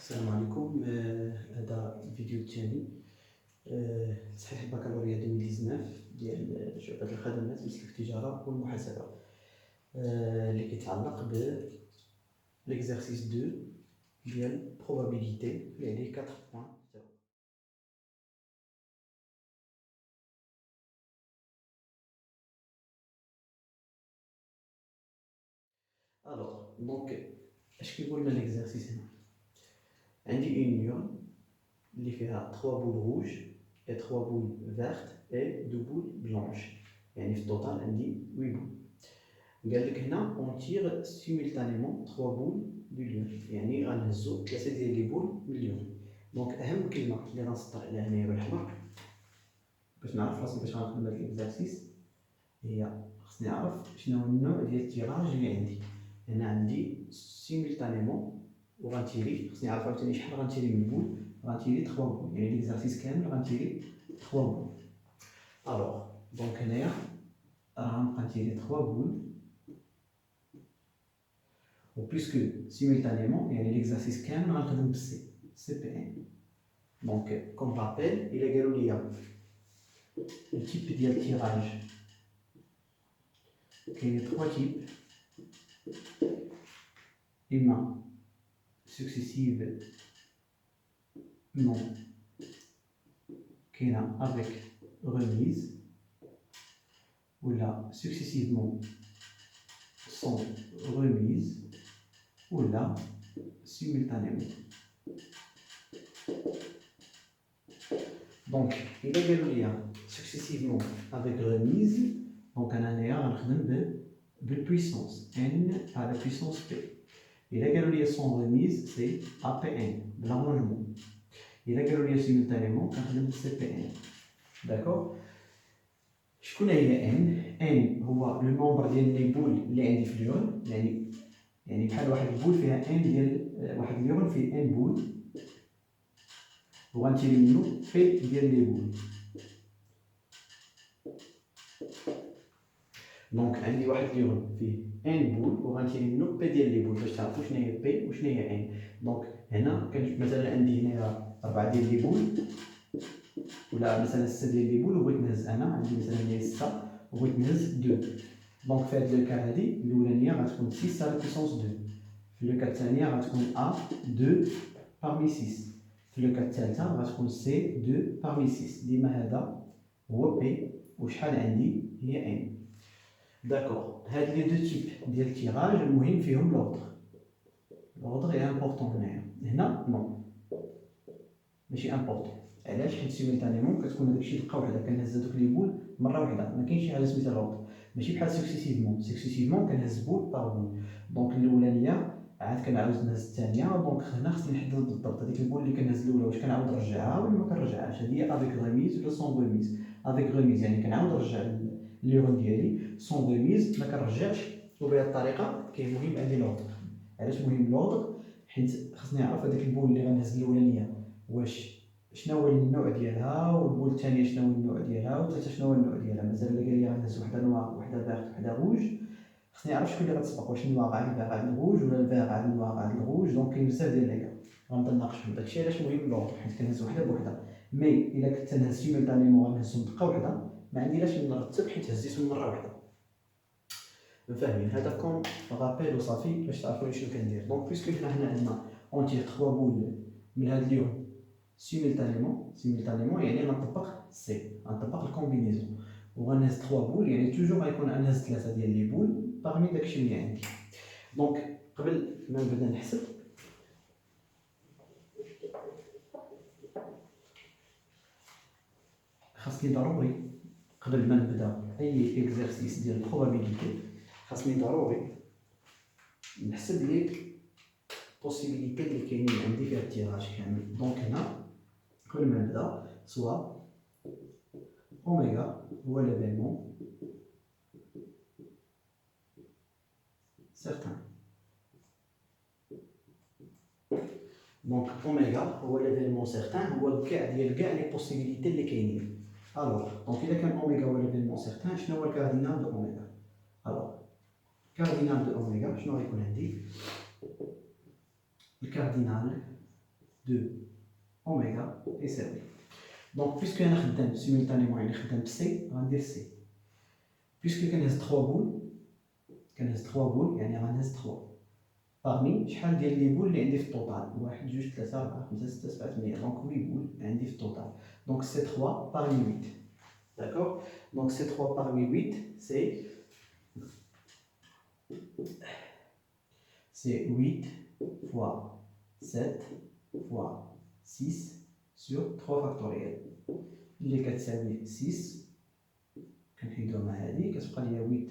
السلام عليكم. هذا الفيديو الثاني. تصحيح البكالوريا 2019 ديال شعبة الخدمات مسلك التجارة والمحاسبة، اللي كيتعلق ب ليكزارسيس 2 ديال probabilité اللي عليه 4.0. الوغ دونك اش كيقول لنا ليكزارسيس هنا؟ عندي اون يونيون اللي فيها 3 بول روج et 3 boules vertes et 2 boules blanches، يعني في التوتال عندي 8 بول. قال لك هنا اون تير سيمultanément 3 بول دو ليون، يعني غنهزو 3 ديال لي بول من اليون. دونك اهم كلمه اللي غنسطر عليها هنايا بالحمر باش نعرف راسي باش غنخدم هاد ليكزارسيس هي خصني نعرف شنو هو النوع ديال التيراج اللي عندي. هنا عندي سيمultanément وغنتيري، خصني نعرف عاوتاني شحال غنتيري من بول. غنتيري 3 بول، يعني ليكزارسيس كامل غنتيري 3 بول. الوغ دونك هنايا راه غنبقى نتيري 3 بول و بويسكو سيمultanément يعني ليكزارسيس كامل غنخدم بالسي بي ان. دونك كوم رابيل الا قالوا لي التيب ديال التيراج كاين 3 تيب، اما سكسيسيف نون كاينه افيك ريميز، ولا سكسيسيفمون سون ريميز، ولا سيمultanément. دونك الا قالوا لي سكسيسيفمون افيك ريميز، دونك انا هنايا غنخدم بالبويسونس ان على بويسونس بي. الا قالوا لي سون ريميز سي ا بي ان بلارونجمون. الا قالوا لي سيمultanément كنخدم بالسي بي ان. داكوغ. شكون هي ان هو لو نومبر ديال لي بول اللي عندي في اليون، يعني بحال واحد البول فيها ان ديال واحد اليون فيه ان بول، وغنتيري منو بي ديال لي بول. دونك عندي واحد اليون فيه ان بول وغنتيري منو بي ديال لي بول باش تعرفوا شنو هي بي وشنو هي ان. دونك هنا كان مثلا عندي هنايا 4 ديال لي بول، ولا مثلا 6 ديال لي بول، وبغيت نهز انا عندي مثلا هنايا 6 وبغيت نهز 2. دونك في هاد لو كا هادي الاولانيه غتكون 6 على بويسونس 2، في لو كا الثانيه غتكون ا 2 بارمي 6، في لو كا الثالثه غتكون سي 2 بارمي 6. ديما هذا هو بي وشحال عندي هي ان. داكوغ. هاد لي دو تيب ديال التيراج المهم فيهم لوردر اي امبورطون. هنا نو ماشي امبورطون. علاش؟ حيت سيمultanément كتكون هاداكشي دقه وحده، كنهز هادوك لي بول مره وحده، ما كاينش حاجه سميتها لوردر. ماشي بحال سكسيسيفمون كنهز بول بار بول. دونك الاولانيه عاد كنعاود نهز الثانيه، دونك هنا خصني نحدد بالضبط هذيك البول اللي كنهز الاولى واش كنعاود نرجعها ولا ما كنرجعهاش. هذه هي افيك ريميز ولا سون ريميز. افيك ريميز يعني كنعاود نرجع اليورون ديالي، سون ريميز ما كنرجعش. وبهذه الطريقه كاين مهم عندي لوردر. علاش مهم لوردر؟ حيت خصني نعرف هذيك البول اللي غنهز الاولانيه واش شنو هو النوع ديالها، والبول الثانيه شنو هو النوع ديالها، والثالثه شنو هو النوع ديالها. مثلا الا قال لي غنهز وحده نوار وحده فيرت وحده روج، خصني نعرف شكون اللي غتسبق، واش النوار عاد الفير عاد الروج ولا الفير عاد النوار عاد الروج. دونك كاين بزاف ديال لي كا غنبدا نناقشهم. داكشي علاش مهم لوردر، حيت كنهز وحده بوحده. مي الا كنت نهز سيمultanément غنهزهم دقه وحده، ما عنديش نرتب حيت هزيتهم مره وحده. فاهمين؟ هذا كون رابيل وصافي باش تعرفوا شنو كندير. دونك بيسكو حنا عندنا اون تير 3 بول من هاد اليوم سيمultanément يعني غنطبق سي، غنطبق الكومبينيزون، وغنهز 3 بول يعني توجور غيكون غنهز 3 ديال لي بول باغمي داكشي اللي عندي. دونك قبل ما نبدا نحسب خاصني ضروري قبل ما نبدا اي اكزرسيس ديال البروبابيليتي خاصني ضروري نحسب لي بوسيبيليتي اللي كاينين عندي في التيراج كامل. دونك هنا قبل ما نبدا سوا اوميغا هو ليفينمون certain. دونك اوميغا هو ليفينمون سيغتان، هو كاع ديال كاع لي بوسيبيليتي اللي كاينين. الوغ دونك الا كان اوميغا هو ليفينمون سيغتان، شنو هو الكاردينال دو اوميغا؟ الوغ كاردينال دو اوميغا شنو غيكون عندي؟ الكاردينال 2 اوميغا يساوي. دونك بيسكو انا خدام سيمولتانيمون يعني خدام بسي غندير سي. بيسكو كنهز 3 بول يعني غنهز 3 باغمي شحال ديال لي بول اللي عندي في الطوطال 1 2 3 4 5 6 7 8 دونك 8 بول عندي في الطوطال. دونك سي 3 باغمي 8. D'accord? Donc c'est 3 parmi 8, c'est 8 fois 7 fois 6 sur 3 factoriel. اللي كتساوي 6 كنحيدوها مع هادي كتبقى ليا 8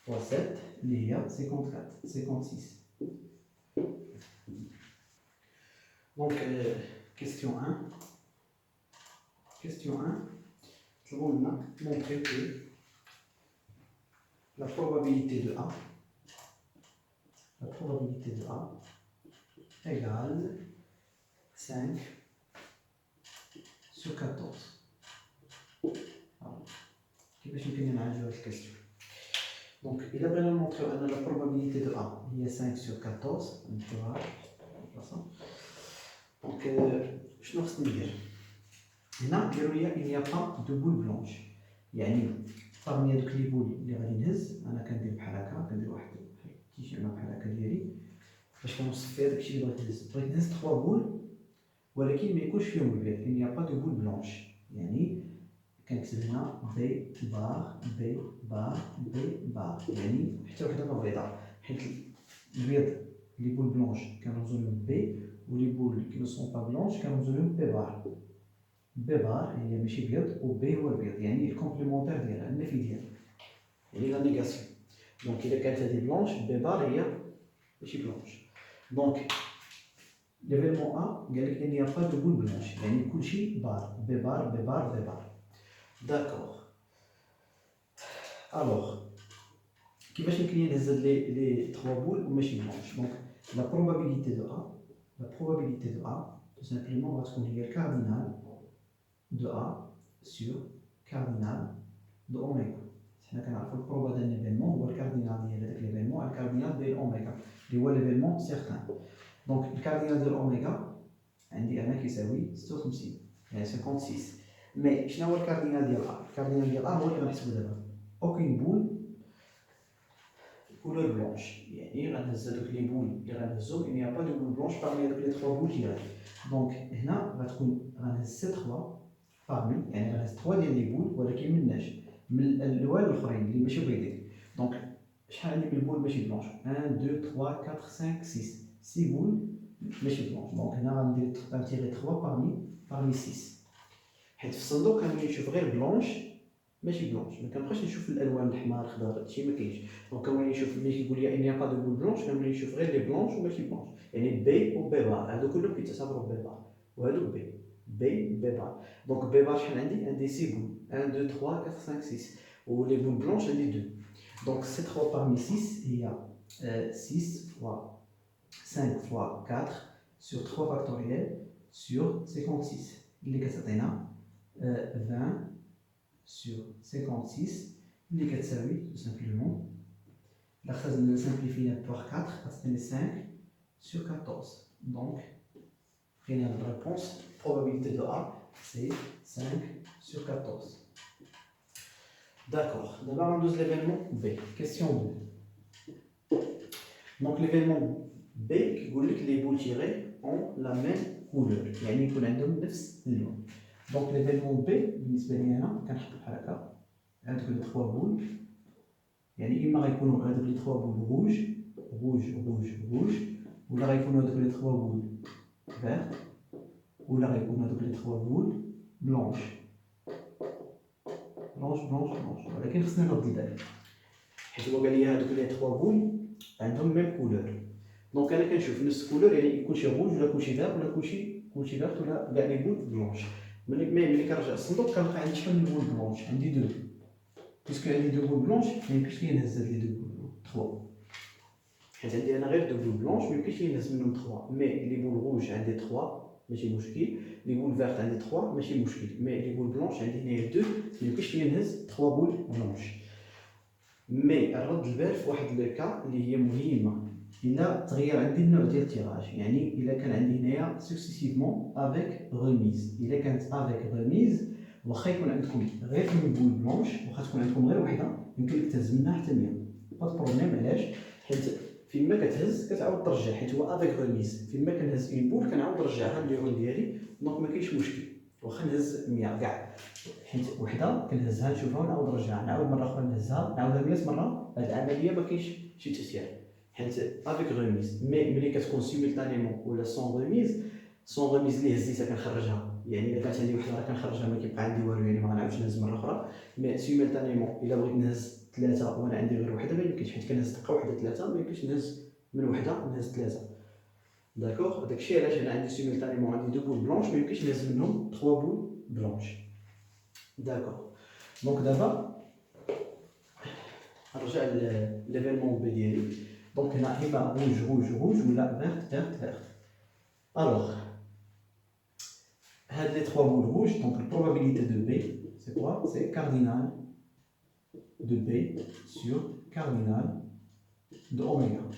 fois 7 اللي هي 56. Donc question 1. Question 1. On a montré que la probabilité de A égale 5 sur 14. Alors, كيفاش يمكن نعالجوا هاد الكاستيون؟ دونك إلا بغينا نمونطريو أن la probabilité de A هي 5 sur 14 نمشيوها بلاصة. دونك شنو خصني ندير؟ هنا ديروا ليا il n'y a pas de boule blanche، يعني parmi هادوك لي بول اللي غادي نهز انا كندير بحال هكا، كندير واحد التيشيرت بحال هكا ديالي باش كنوصف فيها داكشي اللي بغيت نهز. بغيت نهز 3 بول ولكن ما يكونش فيهم البيض، il n'y a pas de boule blanche، يعني كنكتب هنا بي بار بي بار بي بار، يعني حتى وحده ما بيضاء، حيت البيض لي بول بلونش كنرمزو لهم بي ولي بول كي نو سون با بلونش كنرمزو لهم بي بار. بي بار هي ماشي بيض و بي هو البيض، يعني الكومبليمونتير ديالها النفي ديالها، يعني لا نيغاسيون. دونك الا كانت هادي بلونش بي بار هي ماشي بلونش. دونك ليفيلمون ا قال لك il n'y a pas de boule blanche، يعني كلشي بار بي بار بي بار بي بار. داكوغ. الوغ كيفاش يمكن لي نهز لي 3 بول وماشي بلونش؟ دونك لا probabilité de A tout simplement غتكون هي الكاردينال de A sur cardinal de oméga. حنا كنعرفو البروبا ديال ليفينمون هو الكاردينال ديال هذاك ليفينمون، الكاردينال ديال اوميغا اللي هو ليفينمون سيغتان. دونك الكاردينال ديال اوميغا عندي انا كيساوي 56 يعني 56. مي شنو هو الكاردينال ديال A؟ الكاردينال ديال A هو اللي غنحسبو دابا اوكين بول كولور بلونش، يعني غنهز هادوك لي بول اللي غنهزهم il n'y a pas de boule blanche parmi هادوك لي 3 بول ديالي. دونك هنا غتكون غنهز سي 3 parmi، يعني غنهز 3 ديال لي بول ولكن مناش من الالوان الاخرين اللي ماشي بيضين. دونك شحال عندي من البول ماشي بلونش؟ 1 2 3 4 5 6 بول ماشي بلونش. دونك هنا غندير غنتيغي 3 parmi 6، حيت في الصندوق كنولي نشوف غير بلونش ماشي بلونش، ما كنبقاش نشوف الالوان الاحمر الخضر هادشي ما كاينش. دونك كنولي نشوف ملي كيقول لي il n'y a pas de boule blanche كنولي نشوف غير لي بلونش وماشي بلونش، يعني بي و بي بار هادو كلهم كيتعتبروا بي بار وهادو بي بار. دونك بي بار شحال عندي 6 بول 1 2 3 4 5 6 و لي بول بلونش عندي 2. دونك سي 3 parmi 6 هي 6 fois 5 fois 4 sur 3 factoriel sur 56 اللي كتعطينا 20 sur 56 اللي كتساوي tout simplement la خصنا simplifier par 4 كتعطيني 5 sur 14. donc la réponse probabilité de A c'est 5 sur 14. D'accord. D'abord on dose l'événement B. Question 2. Donc l'événement B qui dit que les boules tirées ont la même couleur, يعني يكون عندهم نفس اللون. Donc l'événement B بالنسبة لي أنا كنحط بحال هكا هادوك لي 3 بول، يعني إما غيكونوا هادوك لي 3 بول روج روج روج روج، ولا غيكونوا هادوك لي 3 بول فيرت، ولا غيكونوا هادوك لي 3 بول بلونش بلونش بلونش بلونش. ولكن خصني نرد البال حيت هو قال لي هادوك لي 3 بول عندهم ميم كولور. دونك انا كنشوف نفس الكولور، يعني كلشي روج ولا كلشي فير ولا كلشي فيرت ولا كاع لي بول بلونش. ملي كنرجع للصندوق كنلقى عندي شحال من بول بلونش؟ عندي 2. بيسكو عندي 2 بول بلونش ميمكنش ليا نهز هاد لي 2 بول 3، حيت عندي انا غير 2 بول بلونش ميمكنش ليا نهز منهم 3. مي لي بول روج عندي 3 ماشي مشكل، لي بول فيرت عندي 3 ماشي مشكل، مي لي بول بلونش عندي هنايا 2 ميمكنش ليا نهز 3 بول بلونش. مي الرد البال في واحد لو كا اللي هي مهمه الا تغير عندي النوع ديال التيراج، يعني الا كان عندي هنايا سكسيسيفمون افيك ريميز، الا كانت افيك ريميز واخا يكون عندكم غير اون بول بلونش، واخا تكون عندكم غير وحده يمكن لك تهز منها حتى 100 با بروبليم. علاش؟ حيت فيما كتهز كتعاود ترجع، حيت هو افيك ريميز. فيما كنهز اون بول كنعاود نرجعها لليرون ديالي، دونك ما كاينش مشكل واخا نهز 100 كاع، حيت وحده كنهزها نشوفها ونعاود نرجعها، نعاود مره اخرى نهزها نعاودها 100 مره. هاد العمليه ما كاينش شي تاثير حيت افيك ريميز. مي ملي كتكون سيمولتانيمون ولا سون ريميز، سون ريميز اللي هزيتها كنخرجها، يعني الا كانت عندي وحده راه كنخرجها ما كيبقى عندي والو، يعني ما غنعاودش نهز مره اخرى. مي سيمولتانيمون الا بغيت نهز ثلاثه وانا عندي غير وحده ما يمكنش، حيت كنهز دقه وحده ثلاثه، ما يمكنش نهز من وحده نهز ثلاثه. داكوغ، داكشي علاش انا عندي سيمولتانيمون عندي دو بول بلونش ما يمكنش نهز منهم 3 بول بلونش. داكوغ، دونك دابا نرجع ليفينمون بي ديالي. دونك هنا اما روج روج روج ولا فيرت فيرت فيرت. الوغ هاد لي 3 بول روج، دونك البروبابيليتي دو بي سي كوا؟ سي كاردينال دو بي سور كاردينال دو اوميغا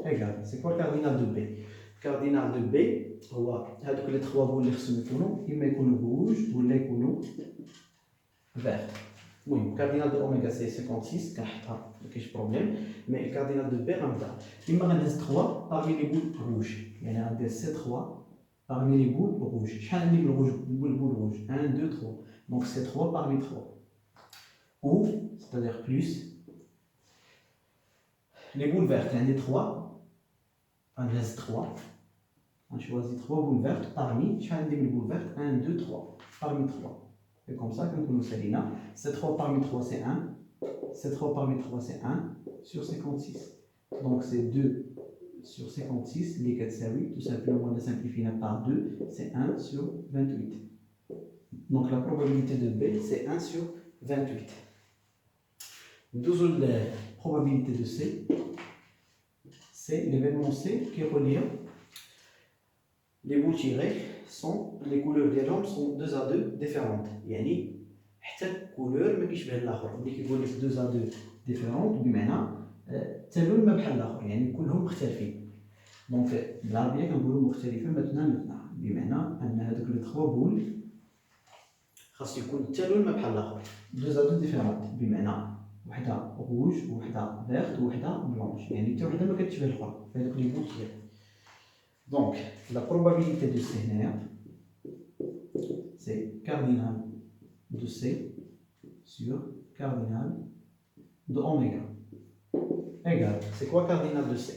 ايغال. سي كوا كاردينال دو بي؟ كاردينال دو بي هو هادوك لي 3 بول اللي خصهم يكونوا اما يكونوا روج ولا يكونوا فيرت. المهم كاردينال دو اوميغا سي 56 كنحطها ما كاينش بروبليم. مي الكاردينال دو بي غنبدا اما غنهز 3 بارمي لي بول روج، يعني غندير سي 3 parmi les boules rouges. شحال عندي من rouge بول rouge 1 2 3، donc c'est 3 parmi 3. Ou c'est-à-dire plus les boules vertes, عندي 3 غنهز 3، غنشوازي 3 boules vertes parmi شحال عندي من boules vertes 1 2 3 parmi 3. Et comme ça كنكونوا سالينا c'est 3 parmi 3 c'est 1, c'est 3 parmi 3 c'est 1 sur 56. Donc c'est 2 sur 56, les 4 séries, tout simplement on a simplifié par 2, c'est 1 sur 28. Donc la probabilité de B, c'est 1 sur 28. Deuxième probabilité de C, c'est l'événement C qui est relié. Les bouts tirés sont, les couleurs des lampes sont 2 à 2 différentes. يعني حتى الكولور ما كيشبه الاخر. ملي كيقول لك 2 à 2 différentes بمعنى حتى لون ما بحال الاخر، يعني كلهم مختلفين. دونك بالعربيه كنقولوا مختلفين مثنى، بمعنى ان هذوك لي 3 بول خاص يكون حتى لون ما بحال الاخر. 2 à 2 différentes بمعنى وحده روج وحده فيرت وحده بلونش، يعني حتى وحده ما كتشبه الاخرى في هذوك لي بول ديالك. دونك لا probabilité de C هنايا c'est cardinal de C sur cardinal de oméga égale. C'est quoi cardinal de C?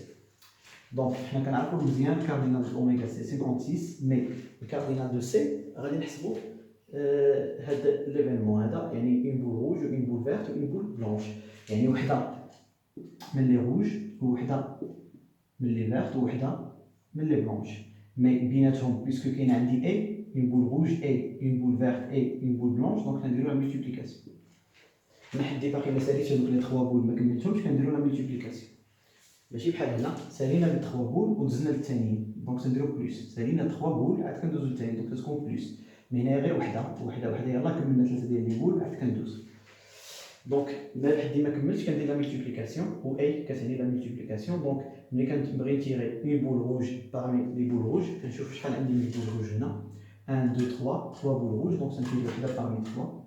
Donc حنا كنعرفوا مزيان cardinal de oméga c'est 56، mais le cardinal de C غادي نحسبوا هذا ليفينمون هذا، يعني une boule rouge une boule verte une boule blanche، يعني وحده من لي روج ووحده من لي فيرت ووحده من لي بلونش. مي بيناتهم بيسكو كاين عندي A une boule rouge et une boule verte et une boule blanche، دونك كنديروا لا ملتيبليكاسيون. انا حدي باقي ما ساليتش هذوك لي 3 بول ما كملتهمش، كنديروا لا ملتيبليكاسيون. ماشي بحال هنا سالينا لي 3 بول ودزنا للثانيين، دونك تنديروا بلوس. سالينا 3 بول عاد كندوزو للثاني، دونك تكون بلوس. مي هنايا غير وحده يلاه كملنا 3 ديال لي بول عاد كندوز. دونك ملي حدي ما كملتش كندير لا ملتيبليكاسيون، و اي كتعني لا ملتيبليكاسيون. دونك ملي كنبغي نتيري اون بول روج باغمي لي بول روج كنشوف شحال عندي من بول روج هنا 1 2 3 بول روج، دونك تنتيري وحده باغمي 3.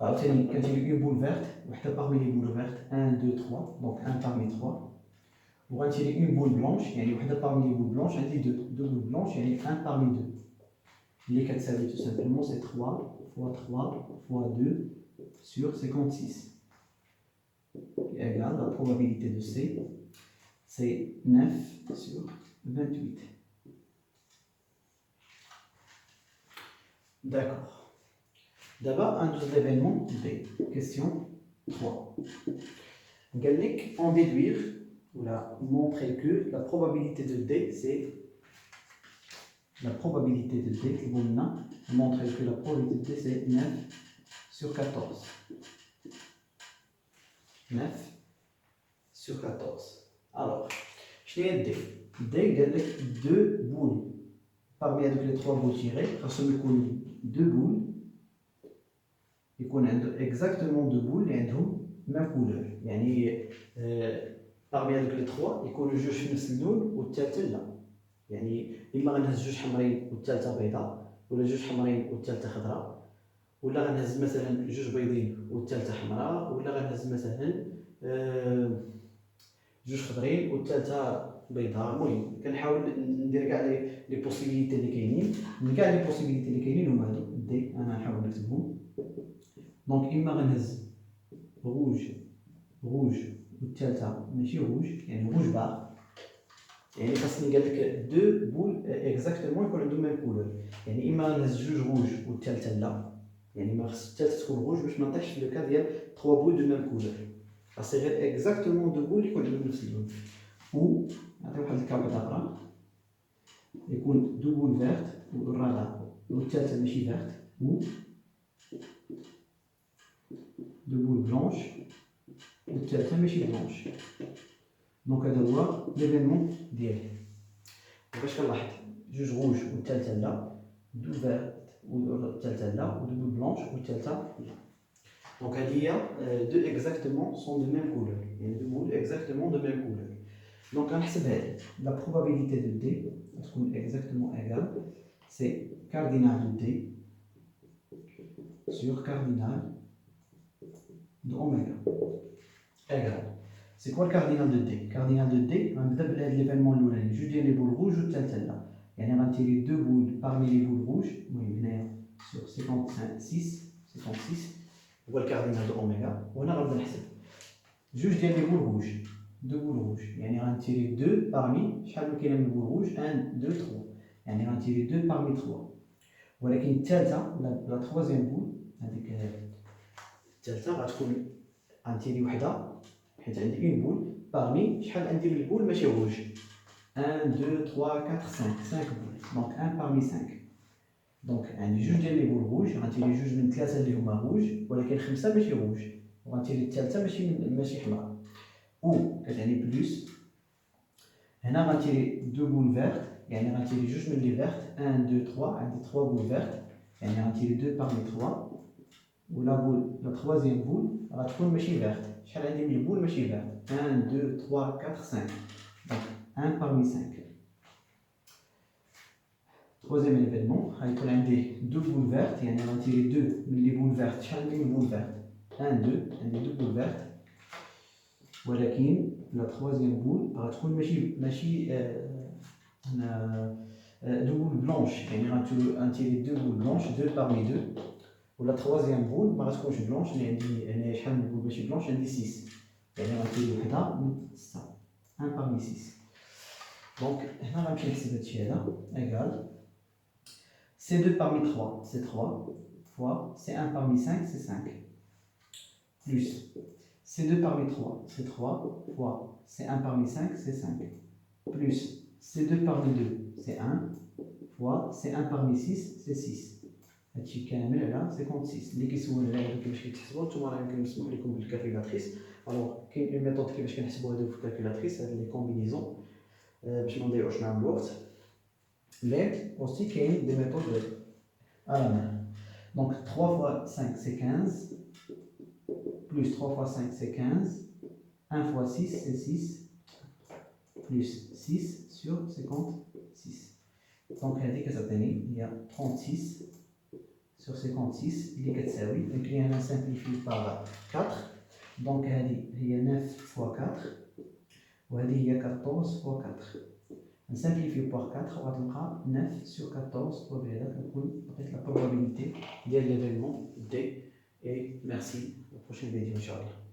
عاوتاني كنتيري اون بول فيرت وحده باغمي لي بول فيرت 1 2 3، دونك 1 باغمي 3. وغنتيري اون بول بلونش يعني وحده باغمي لي بول بلونش، عندي 2 بول بلونش يعني 1 باغمي 2 اللي كتساوي tout simplement c'est 3 fois 3 fois 2 sur 56 égale la probabilité de C, c'est 9 sur 28. D'accord. D'abord, un autre événement B. Question 3. Gallic, en déduire, ou la montrer que la probabilité de D, c'est la probabilité de D, montrer que la probabilité de D, c'est 9 sur 14. 9 sur 14. Alors, je n'ai D. D égale 2 boules. Parmi les 3 boules tirées, il y a 2 boules. Il y a exactement 2 boules et elles ont la même couleur. يعني باغمي هذوك لي 3 يكونوا جوج في نفس اللون والثالثه لا. يعني اما غنهز جوج حمرين والثالثه بيضاء، ولا جوج حمرين والثالثه خضراء، ولا غنهز مثلا جوج بيضين والثالثه حمراء، ولا غنهز مثلا جوج خضرين والثالثه بيضاء. المهم كنحاول ندير كاع لي بوسيبيليتي اللي كاينين. من كاع لي بوسيبيليتي اللي كاينين هما هادو دي، انا نحاول نكتبهم. دونك اما غنهز روج والثالثه ماشي روج، يعني روج باغ، يعني خاصني قال لك دو بول اكزاكتومون يكون عندهم ميم كولور. يعني اما غنهز جوج روج والثالثه لا، يعني ما خص الثالثه تكون روج باش ما نطيحش في لو كا ديال 3 بول دو ميم كولور، خاص غير اكزاكتومون دو بول يكون عندهم نفس اللون. و نعطي واحد الكابيت اخرى يكون دو بول فيرت والرابعه والثالثه ماشي فيرت، و دو بول بلونش والثالثه ماشي بلونش. دونك هذا هو ليفينمون ديالي. باش كنلاحظ جوج روج والثالثه لا، دو فيرت والثالثه لا، ودو بول بلونش والثالثه لا. دونك هذه هي دو اكزاكتومون سون دو ميم كولور، يعني دو بول اكزاكتومون دو ميم كولور. دونك غنحسب هذه لا بروبابيليتي دو دي تكون اكزاكتومون ايغال سي كاردينال دو دي sur cardinal de oméga égal. C'est quoi le cardinal de D? Cardinal de D, غنبدا بهاد ليفينمون الاولاني جوج ديال لي بول روج والثالثه لا، يعني غنتيري دو بول بارمي لي بول روج. المهم هنايا sur 56 هو الكاردينال دو اوميغا، وهنا غنبدا نحسب جوج ديال لي بول روج، دو بول روج، يعني غنتيري دو بارمي شحال كاينه من بول روج 1 2 3، يعني غنتيري دو بارمي 3. ولكن الثالثه لا تروازيام بول هذيك الثالثه غتكون غنتيري وحده حيت عندي اون بول بارمي شحال عندي من البول ماشي روج 1 2 3 4 5 بول، دونك 1 بارمي 5. دونك عندي جوج ديال لي بول روج، غنتيري جوج من ثلاثه اللي هما روج ولكن خمسه ماشي روج، وغنتيري الثالثه ماشي حمراء. و كتعني بلوس هنا غنتيري دو بول فيرت، يعني غنتيري جوج من لي فيرت 1 2 3، عندي 3 بول فيرت، يعني غنتيري دو بارمي 3. ولا بول لا تروازيام بول غتكون ماشي فيرت، شحال عندي من البول ماشي فيرت 1 2 3 4 5، دونك 1 parmi 5. troisième événement غيكون عندي دو بول فيرت، يعني غنتيري دو من لي بول فيرت، شحال عندي من بول فيرت 1 2، عندي دو بول فيرت. ولكن لا تروازيام بول غتكون ماشي دو بول بلونش، يعني غنتيري دو بول بلونش 2 parmi 2. ولا تروازيام بول ما غتكونش بلونش، اللي عندي هنايا شحال من بول ماشي بلونش، عندي 6، يعني غنتيري وحده من 6 1 parmi 6. دونك هنا غنمشي نحسب هادشي هذا ايكال سي 2 parmi 3 سي 3 فوا سي 1 parmi 5 سي 5 بلس سي 2 parmi 3 سي 3 فوا سي 1 parmi 5 سي 5 بلس سي 2 parmi 2 سي 1 فوا سي 1 parmi 6 سي 6. هادشي كامل على 56. اللي كيسول على كيفاش كيتحسبوا نتوما راه يمكن نسمح لكم بالكالكولاتريس. الوغ كاين اون ميثود كيفاش كنحسبوا هادو في الكالكولاتريس، هاد لي كومبينيزون باش ما نضيعوش معاهم الوقت. مي اوسي كاين دي ميثود على مان. دونك 3 fois 5 c'est 15 plus 3 fois 5 c'est 15, 1 fois 6 c'est 6 plus 6 sur 56. دونك هذه كتعطيني هي 36 sur 56 اللي كتساوي نكري هنا سامبليفي باغ 4. دونك هذه هي 9 fois 4 وهذه هي 14 fois 4. نسامبليفي باغ 4 وغتلقى 9 sur 14، وبهذا كنكون لقيت لا بروبابيليتي ديال ليفينمون دي. اي ميرسي، au prochain فيديو ان شاء الله.